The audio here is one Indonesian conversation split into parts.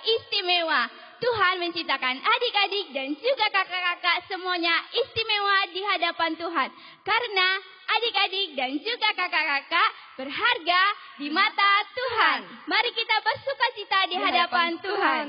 istimewa. Tuhan menciptakan adik-adik dan juga kakak-kakak semuanya istimewa di hadapan Tuhan. Karena adik-adik dan juga kakak-kakak berharga di mata Tuhan. Mari kita bersukacita di hadapan Tuhan.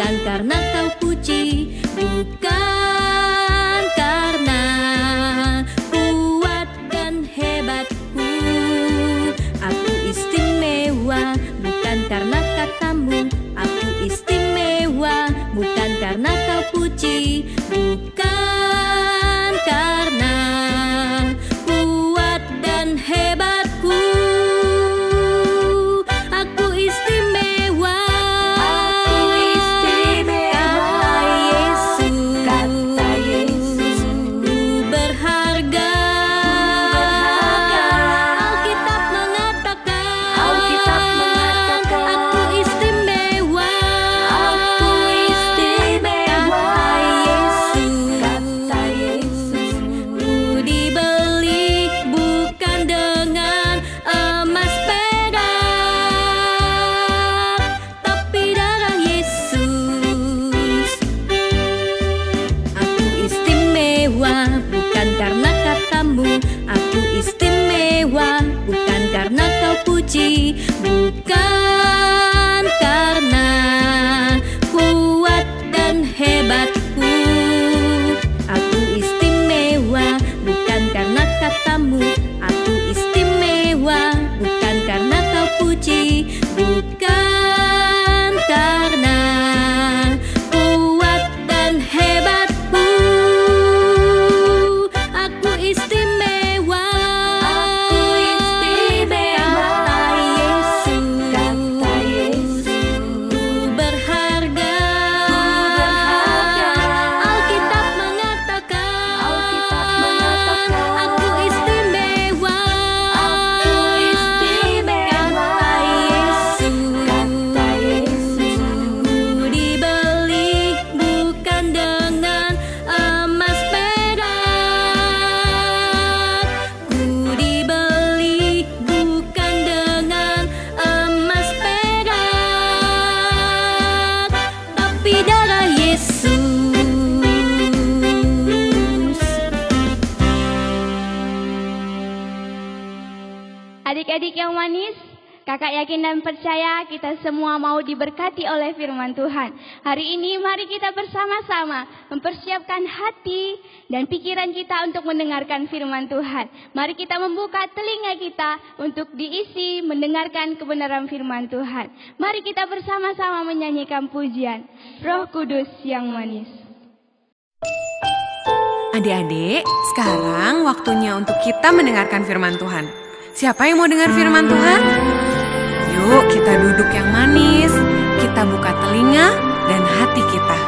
bukan karena Adik-adik yang manis, kakak yakin dan percaya kita semua mau diberkati oleh firman Tuhan. Hari ini mari kita bersama-sama mempersiapkan hati dan pikiran kita untuk mendengarkan firman Tuhan. Mari kita membuka telinga kita untuk diisi mendengarkan kebenaran firman Tuhan. Mari kita bersama-sama menyanyikan pujian Roh Kudus yang manis. Adik-adik, sekarang waktunya untuk kita mendengarkan firman Tuhan. Siapa yang mau dengar firman Tuhan? Yuk kita duduk yang manis, kita buka telinga dan hati kita.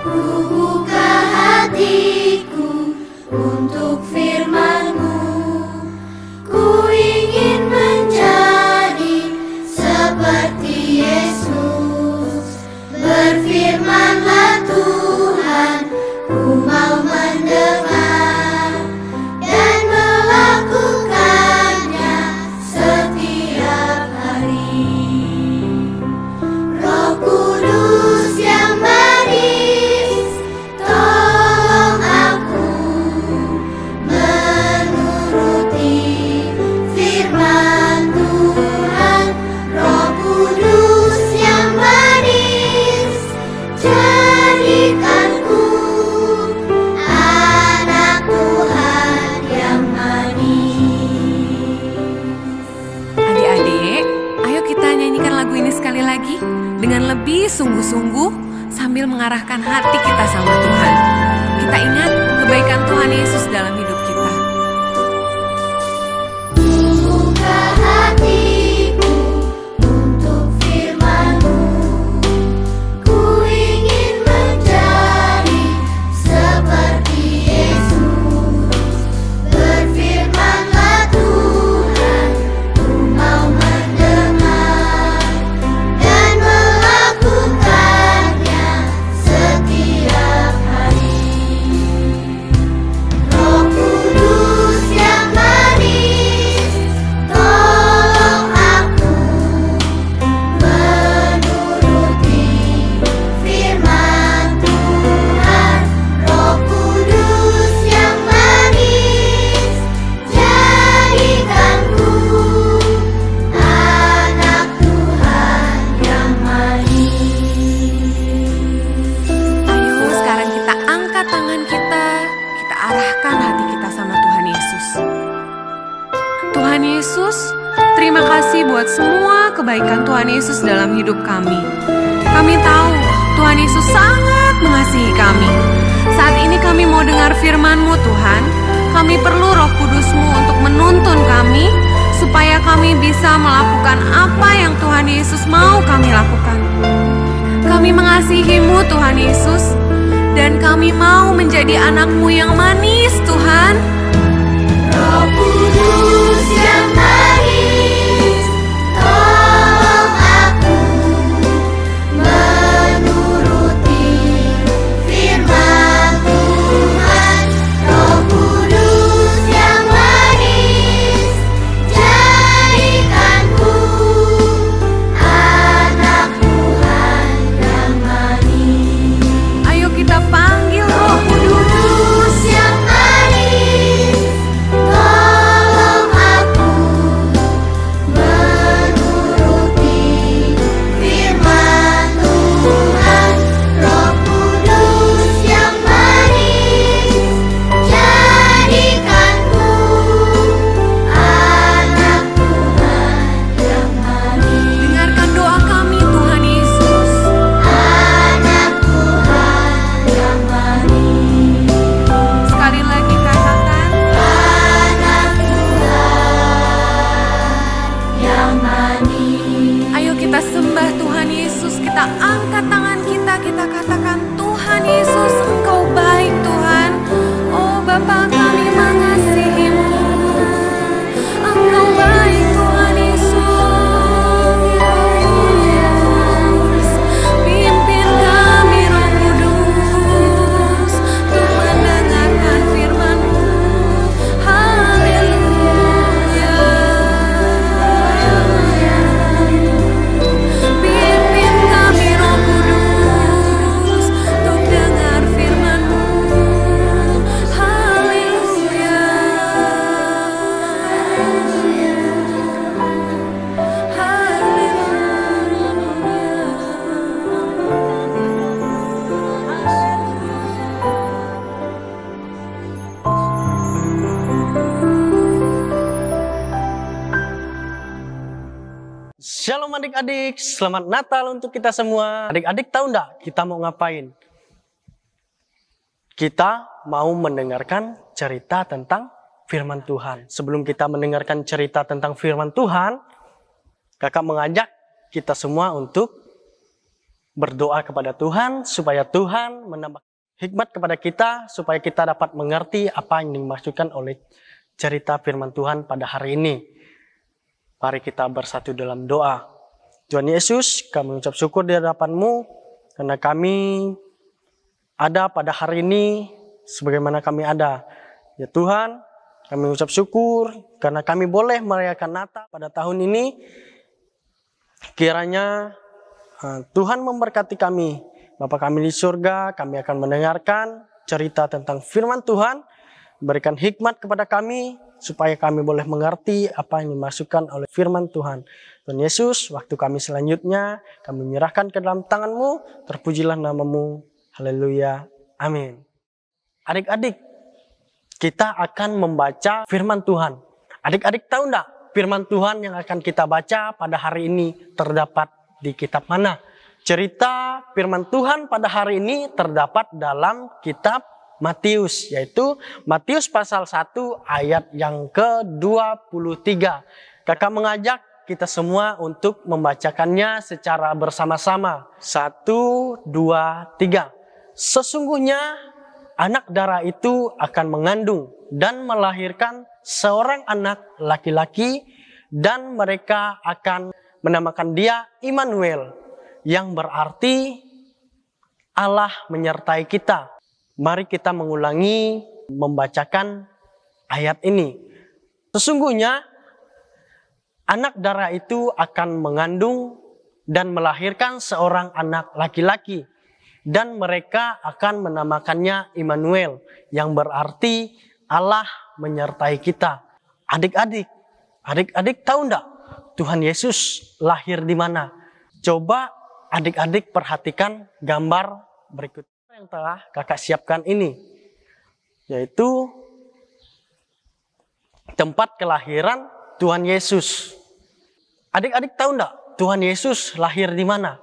Ku buka hatiku untuk firman-Mu. Ku ingin menjadi seperti Yesus. Berfirmanlah Tuhan, ku mau mendengar dan melakukannya setiap hari. Roh Kudus yang manis, tolong aku menuruti firman Tuhan. Roh Kudus yang manis, jadikanku anak Tuhan yang manis. Adik-adik, ayo kita nyanyikan lagu ini sekali lagi dengan lebih sungguh-sungguh sambil mengarahkan hati kita sama Tuhan. Kita ingat kebaikan Tuhan Yesus dalam hidup kita. Buka hatiku untuk firman-Mu. Ku ingin menjadi seperti Yesus. Berfirmanlah Tuhan, ku mau mendengar dan melakukannya setiap hari. Roh Kudus yang manis, tolong aku menuruti firman Tuhan. Roh Kudus yang manis, jadikanku anak Tuhan yang manis. Ayo sekarang kita angkat tangan kita arahkan hati kita sama Tuhan Yesus. Tuhan Yesus, terima kasih buat semua kebaikan Tuhan Yesus dalam hidup kami. Kami tahu Tuhan Yesus sangat mengasihi kami. Saat ini kami mau dengar firman-Mu Tuhan. Kami perlu Roh Kudus-Mu untuk menuntun kami, supaya kami bisa melakukan apa yang Tuhan Yesus mau kami lakukan. Kami mengasihi-Mu Tuhan Yesus, dan kami mau menjadi anak-Mu yang manis Tuhan. Roh Kudus yang manis, tolong aku menuruti firman Tuhan. Roh Kudus yang manis, jadikanku anak Tuhan yang manis. Ayo kita panggil Roh Roh Kudus yang manis, tolong aku menuruti firman Tuhan. Roh Kudus yang manis, jadikanku anak Tuhan yang manis. Dengarkan doa kami Tuhan Yesus. Anak Tuhan yang manis. Sekali lagi katakan, Anak Tuhan yang manis. ayo kita sembah Tuhan Yesus. Kita angkat tangan kita katakan, Tuhan Yesus, Engkau baik Tuhan. Oh Bapa, kami mengasihi-Mu. Engkau baik Tuhan Yesus. Pimpin kami Roh Kudus untuk mendengarkan firman-Mu. Haleluya. Pimpin kami Roh Kudus untuk adik-adik, selamat Natal untuk kita semua. Adik-adik tahu enggak kita mau ngapain? Kita mau mendengarkan cerita tentang firman Tuhan. Sebelum kita mendengarkan cerita tentang firman Tuhan, kakak mengajak kita semua untuk berdoa kepada Tuhan supaya Tuhan menambah hikmat kepada kita supaya kita dapat mengerti apa yang dimaksudkan oleh cerita firman Tuhan pada hari ini. Mari kita bersatu dalam doa. Tuhan Yesus, kami ucap syukur di hadapan-Mu karena kami ada pada hari ini sebagaimana kami ada. Ya Tuhan, kami ucap syukur karena kami boleh merayakan Natal pada tahun ini. Kiranya Tuhan memberkati kami. Bapa kami di surga, kami akan mendengarkan cerita tentang firman Tuhan. Berikan hikmat kepada kami supaya kami boleh mengerti apa yang dimaksudkan oleh firman Tuhan. Tuhan Yesus, waktu kami selanjutnya, kami menyerahkan ke dalam tangan-Mu, terpujilah nama-Mu. Haleluya. Amin. Adik-adik, kita akan membaca firman Tuhan. Adik-adik tahu enggak firman Tuhan yang akan kita baca pada hari ini terdapat di kitab mana? Cerita firman Tuhan pada hari ini terdapat dalam kitab Matius, yaitu Matius pasal 1 ayat yang ke-23. Kakak mengajak kita semua untuk membacakannya secara bersama-sama. 1, 2, 3. Sesungguhnya anak darah itu akan mengandung dan melahirkan seorang anak laki-laki dan mereka akan menamakan dia Immanuel, yang berarti Allah menyertai kita. Mari kita mengulangi membacakan ayat ini. Sesungguhnya anak darah itu akan mengandung dan melahirkan seorang anak laki-laki dan mereka akan menamakannya Immanuel, yang berarti Allah menyertai kita. Adik-adik tahu enggak Tuhan Yesus lahir di mana? Coba adik-adik perhatikan gambar berikut yang telah kakak siapkan ini, yaitu tempat kelahiran Tuhan Yesus. Adik-adik tahu enggak Tuhan Yesus lahir di mana?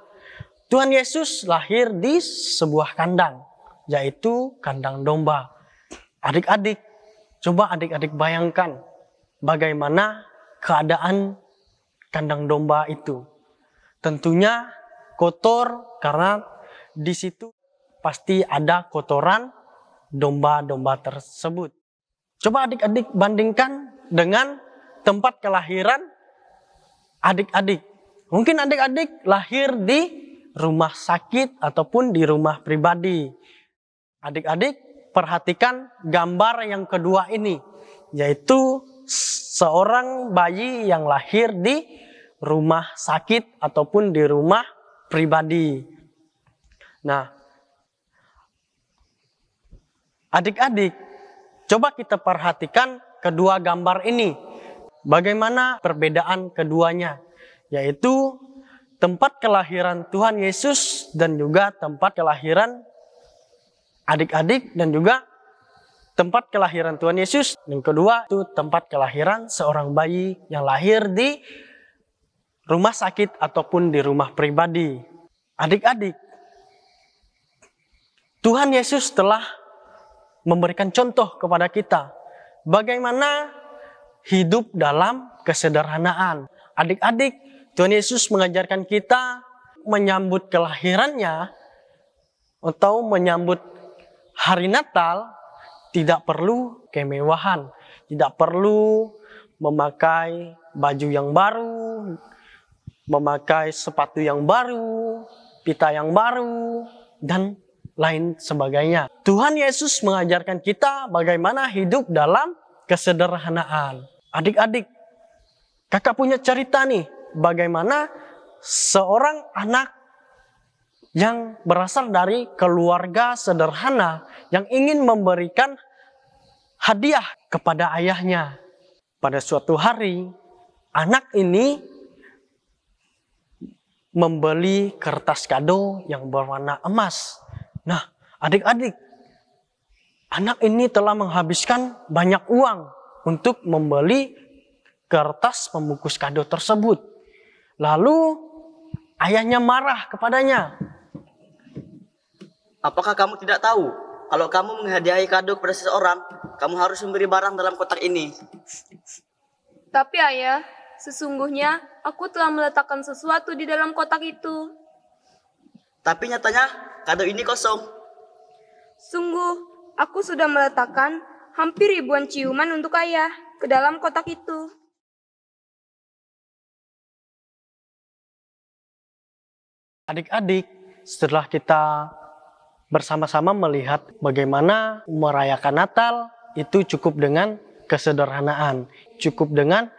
Tuhan Yesus lahir di sebuah kandang, yaitu kandang domba. Adik-adik, coba adik-adik bayangkan bagaimana keadaan kandang domba itu. Tentunya kotor karena di situ pasti ada kotoran domba-domba tersebut. Coba adik-adik bandingkan dengan tempat kelahiran adik-adik. Mungkin adik-adik lahir di rumah sakit ataupun di rumah pribadi. Adik-adik perhatikan gambar yang kedua ini, yaitu seorang bayi yang lahir di rumah sakit ataupun di rumah pribadi. Nah, adik-adik, coba kita perhatikan kedua gambar ini. Bagaimana perbedaan keduanya? Yaitu tempat kelahiran Tuhan Yesus dan juga tempat kelahiran adik-adik dan juga tempat kelahiran Tuhan Yesus. Yang kedua itu tempat kelahiran seorang bayi yang lahir di rumah sakit ataupun di rumah pribadi. Adik-adik, Tuhan Yesus telah memberikan contoh kepada kita bagaimana hidup dalam kesederhanaan. Adik-adik, Tuhan Yesus mengajarkan kita menyambut kelahirannya atau menyambut hari Natal tidak perlu kemewahan, tidak perlu memakai baju yang baru, memakai sepatu yang baru, pita yang baru, dan lain sebagainya. Tuhan Yesus mengajarkan kita bagaimana hidup dalam kesederhanaan. Adik-adik, kakak punya cerita nih, bagaimana seorang anak yang berasal dari keluarga sederhana yang ingin memberikan hadiah kepada ayahnya. Pada suatu hari, anak ini membeli kertas kado yang berwarna emas. Nah, adik-adik, anak ini telah menghabiskan banyak uang untuk membeli kertas pembungkus kado tersebut. Lalu ayahnya marah kepadanya. Apakah kamu tidak tahu, kalau kamu menghadiahi kado kepada seseorang, kamu harus memberi barang dalam kotak ini? Tapi ayah, sesungguhnya aku telah meletakkan sesuatu di dalam kotak itu. Tapi nyatanya kado ini kosong. Sungguh, aku sudah meletakkan hampir ribuan ciuman untuk ayah ke dalam kotak itu. Adik-adik, setelah kita bersama-sama melihat bagaimana merayakan Natal itu cukup dengan kesederhanaan, cukup dengan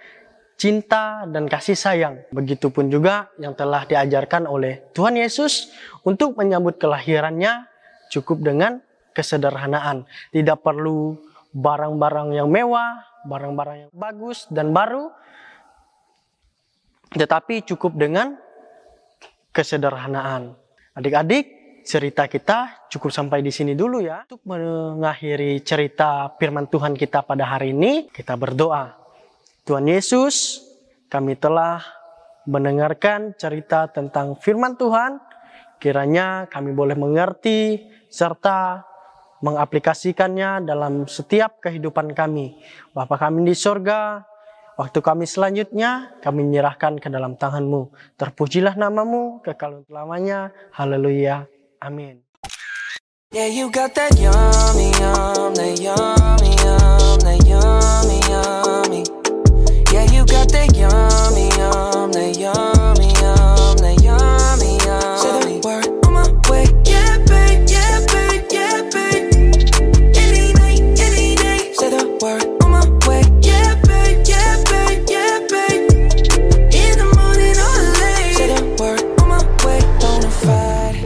cinta dan kasih sayang. Begitupun juga yang telah diajarkan oleh Tuhan Yesus untuk menyambut kelahirannya cukup dengan kesederhanaan. Tidak perlu barang-barang yang mewah, barang-barang yang bagus dan baru, tetapi cukup dengan kesederhanaan. Adik-adik, cerita kita cukup sampai di sini dulu ya. Untuk mengakhiri cerita firman Tuhan kita pada hari ini, kita berdoa. Tuhan Yesus, kami telah mendengarkan cerita tentang firman Tuhan. Kiranya kami boleh mengerti serta mengaplikasikannya dalam setiap kehidupan kami. Bapa kami di sorga, waktu kami selanjutnya, kami menyerahkan ke dalam tangan-Mu. Terpujilah nama-Mu, kekal selamanya. Haleluya. Amin. Yeah, you got that yummy, that yummy, that yummy, yummy. Yeah, you got that yummy, that yummy, that yummy, yummy. Say the word on my way, yeah, babe, yeah, babe, yeah, babe. Any night, any day. Say the word on my way, yeah, babe, yeah, babe, yeah, babe. In the morning or late. Say the word on my way, bonafide.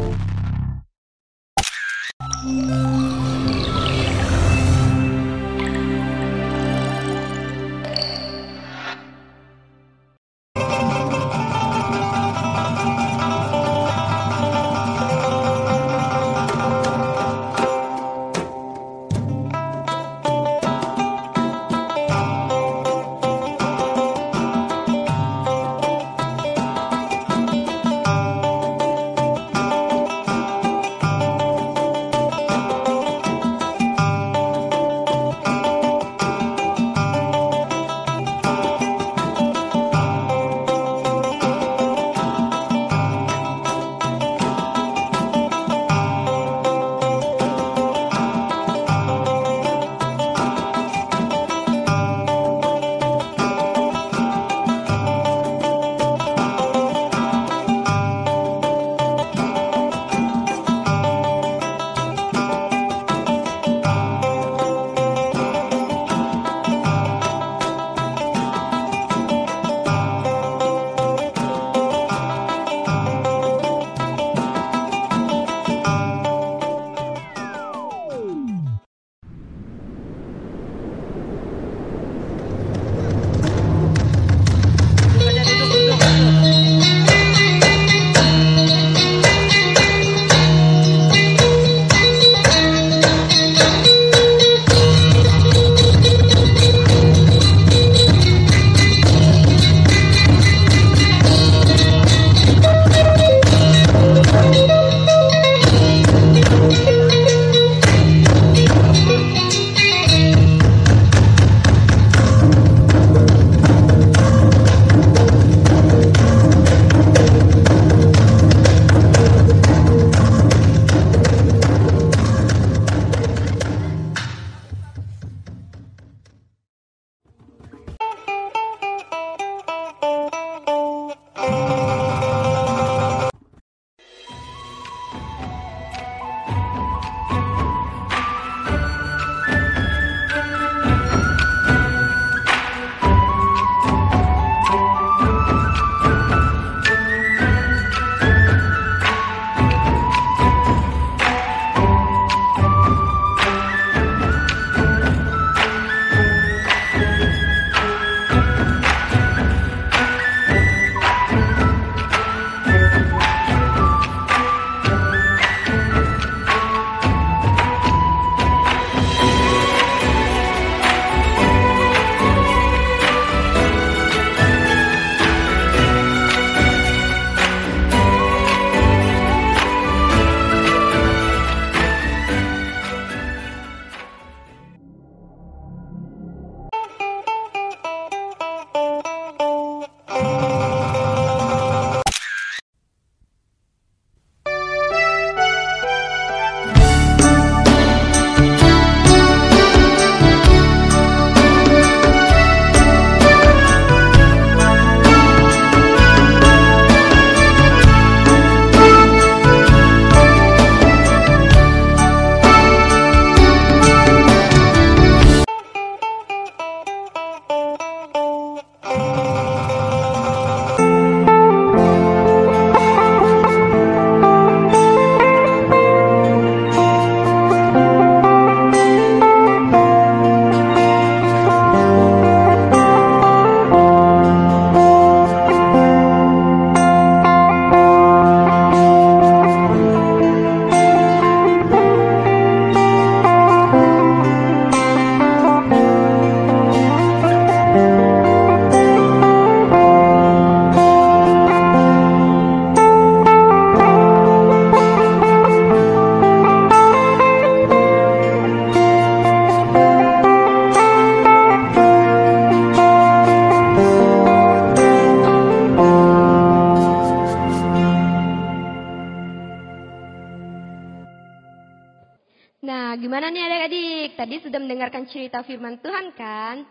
Nah, gimana nih adik-adik? Tadi sudah mendengarkan cerita firman Tuhan kan?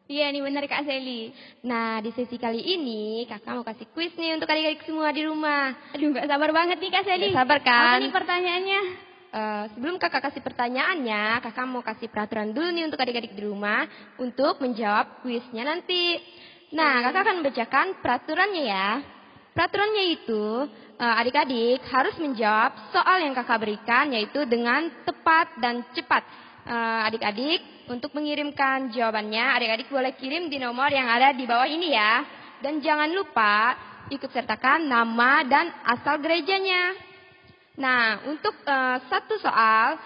Iya nih benar Kak Seli. Nah, di sesi kali ini kakak mau kasih kuis nih untuk adik-adik semua di rumah. Aduh gak sabar banget nih Kak Seli. Gak sabar kan? Apa nih pertanyaannya? Sebelum kakak kasih pertanyaannya, kakak mau kasih peraturan dulu nih untuk adik-adik di rumah untuk menjawab kuisnya nanti. Nah, kakak akan membacakan peraturannya ya. Peraturannya itu adik-adik harus menjawab soal yang kakak berikan yaitu dengan tepat dan cepat. Adik-adik untuk mengirimkan jawabannya, adik-adik boleh kirim di nomor yang ada di bawah ini ya. Dan jangan lupa ikut sertakan nama dan asal gerejanya. Nah, untuk satu soal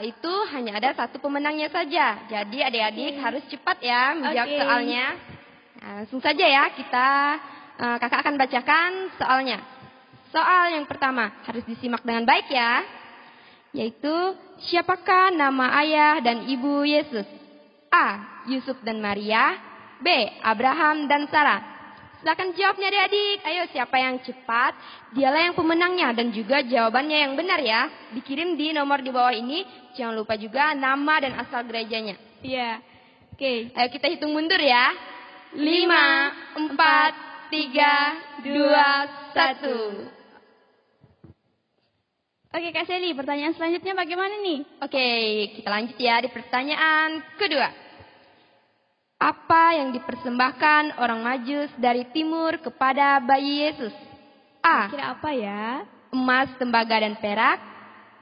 itu hanya ada satu pemenangnya saja. Jadi adik-adik harus cepat ya menjawab soalnya. Nah, langsung saja ya kakak akan bacakan soalnya. Soal yang pertama harus disimak dengan baik ya. Yaitu siapakah nama ayah dan ibu Yesus? A. Yusuf dan Maria. B. Abraham dan Sarah. Silakan jawabnya adik-adik. Ayo siapa yang cepat, dialah yang pemenangnya. Dan juga jawabannya yang benar ya. Dikirim di nomor di bawah ini. Jangan lupa juga nama dan asal gerejanya. Iya. Oke. Ayo kita hitung mundur ya. 5, 4, 3, 2, 1. Oke Kak Seli, pertanyaan selanjutnya bagaimana nih? Oke, kita lanjut ya di pertanyaan kedua. Apa yang dipersembahkan orang Majus dari timur kepada bayi Yesus? A. Kira apa ya? Emas, tembaga, dan perak.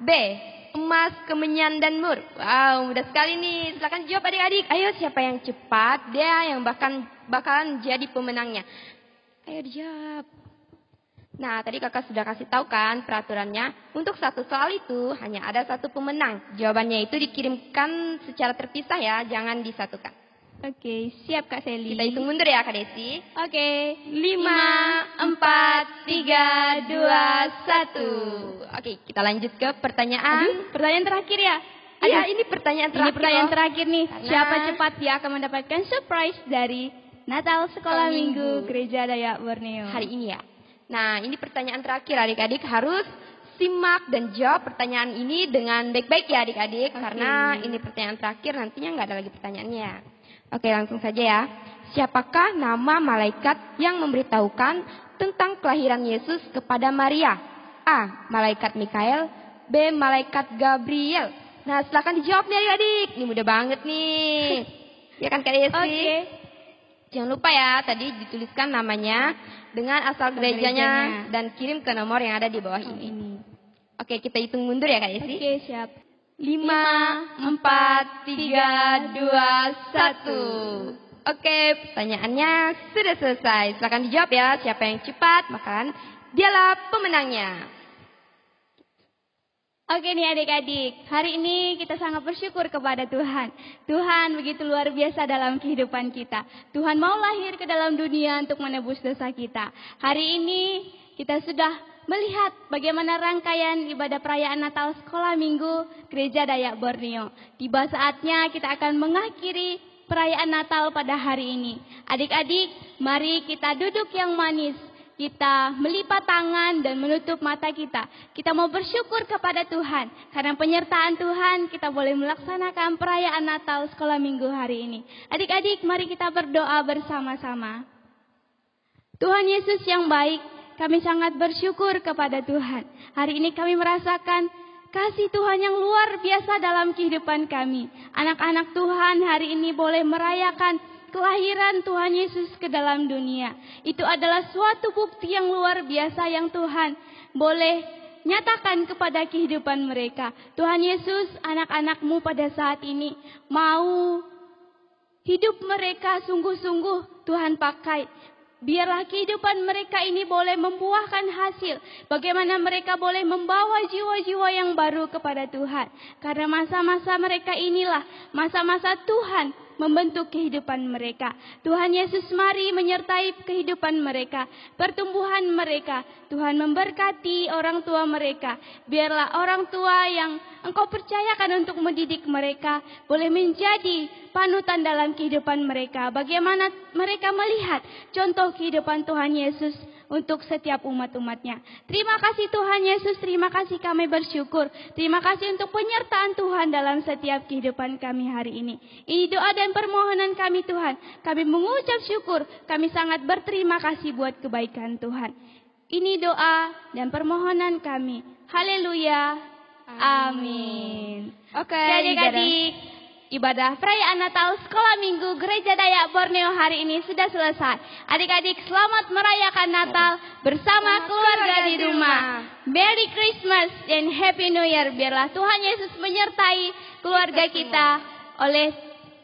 B. Emas, kemenyan, dan mur. Wow, mudah sekali nih. Silakan jawab adik-adik. Ayo siapa yang cepat, dia yang bakalan jadi pemenangnya. Ayo dijawab. Nah, tadi kakak sudah kasih tahu kan peraturannya. Untuk satu soal itu hanya ada satu pemenang. Jawabannya itu dikirimkan secara terpisah ya, jangan disatukan. Oke, siap Kak Seli. Kita hitung mundur ya Kak Desi. Oke, 5, 4, 3, 2, 1. Oke, kita lanjut ke pertanyaan. Pertanyaan terakhir ya? Iya, ini pertanyaan terakhir. Ini pertanyaan terakhir nih. Karena Siapa cepat dia akan mendapatkan surprise dari Natal Sekolah Minggu Gereja Dayak Borneo hari ini ya. Nah, ini pertanyaan terakhir adik-adik harus simak dan jawab pertanyaan ini dengan baik-baik ya adik-adik. Karena ini pertanyaan terakhir, nantinya nggak ada lagi pertanyaannya. Oke, langsung saja ya. Siapakah nama malaikat yang memberitahukan tentang kelahiran Yesus kepada Maria? A. Malaikat Mikael. B. Malaikat Gabriel. Nah, silakan dijawab nih adik-adik. Ini mudah banget nih. Ya kan Kak Desi? Oke. Jangan lupa ya, tadi dituliskan namanya dengan asal gerejanya dan kirim ke nomor yang ada di bawah ini. Oke, kita hitung mundur ya Kak Desi. Oke, siap. 5, 4, 3, 2, 1. Oke, pertanyaannya sudah selesai. Silakan dijawab ya. Siapa yang cepat, maka dialah pemenangnya. Oke nih adik-adik, hari ini kita sangat bersyukur kepada Tuhan. Tuhan begitu luar biasa dalam kehidupan kita. Tuhan mau lahir ke dalam dunia untuk menebus dosa kita. Hari ini kita sudah melihat bagaimana rangkaian ibadah perayaan Natal Sekolah Minggu Gereja Dayak Borneo. Tiba saatnya kita akan mengakhiri perayaan Natal pada hari ini. Adik-adik, mari kita duduk yang manis. Kita melipat tangan dan menutup mata kita. Kita mau bersyukur kepada Tuhan. Karena penyertaan Tuhan kita boleh melaksanakan perayaan Natal Sekolah Minggu hari ini. Adik-adik, mari kita berdoa bersama-sama. Tuhan Yesus yang baik, kami sangat bersyukur kepada Tuhan. Hari ini kami merasakan kasih Tuhan yang luar biasa dalam kehidupan kami. Anak-anak Tuhan hari ini boleh merayakan kelahiran Tuhan Yesus ke dalam dunia. Itu adalah suatu bukti yang luar biasa yang Tuhan boleh nyatakan kepada kehidupan mereka. Tuhan Yesus, anak-anak-Mu pada saat ini mau hidup mereka sungguh-sungguh Tuhan pakai. Biarlah kehidupan mereka ini boleh membuahkan hasil. Bagaimana mereka boleh membawa jiwa-jiwa yang baru kepada Tuhan. Karena masa-masa mereka inilah masa-masa Tuhan membentuk kehidupan mereka. Tuhan Yesus mari menyertai kehidupan mereka, pertumbuhan mereka. Tuhan memberkati orang tua mereka. Biarlah orang tua yang Engkau percayakan untuk mendidik mereka boleh menjadi panutan dalam kehidupan mereka. Bagaimana mereka melihat contoh kehidupan Tuhan Yesus untuk setiap umat-umatnya. Terima kasih Tuhan Yesus, terima kasih kami bersyukur. Terima kasih untuk penyertaan Tuhan dalam setiap kehidupan kami hari ini. Ini doa dan permohonan kami Tuhan. Kami mengucap syukur, kami sangat berterima kasih buat kebaikan Tuhan. Ini doa dan permohonan kami. Haleluya. Amin. Oke, adik-adik, ibadah perayaan Natal Sekolah Minggu Gereja Dayak Borneo hari ini sudah selesai. Adik-adik, selamat merayakan Natal bersama keluarga di rumah. Merry Christmas and Happy New Year. Biarlah Tuhan Yesus menyertai keluarga kita. Oleh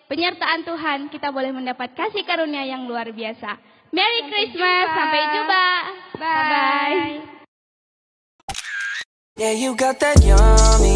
penyertaan Tuhan, kita boleh mendapat kasih karunia yang luar biasa. Merry Christmas, sampai jumpa. Bye-bye. Yeah, you got that yummy,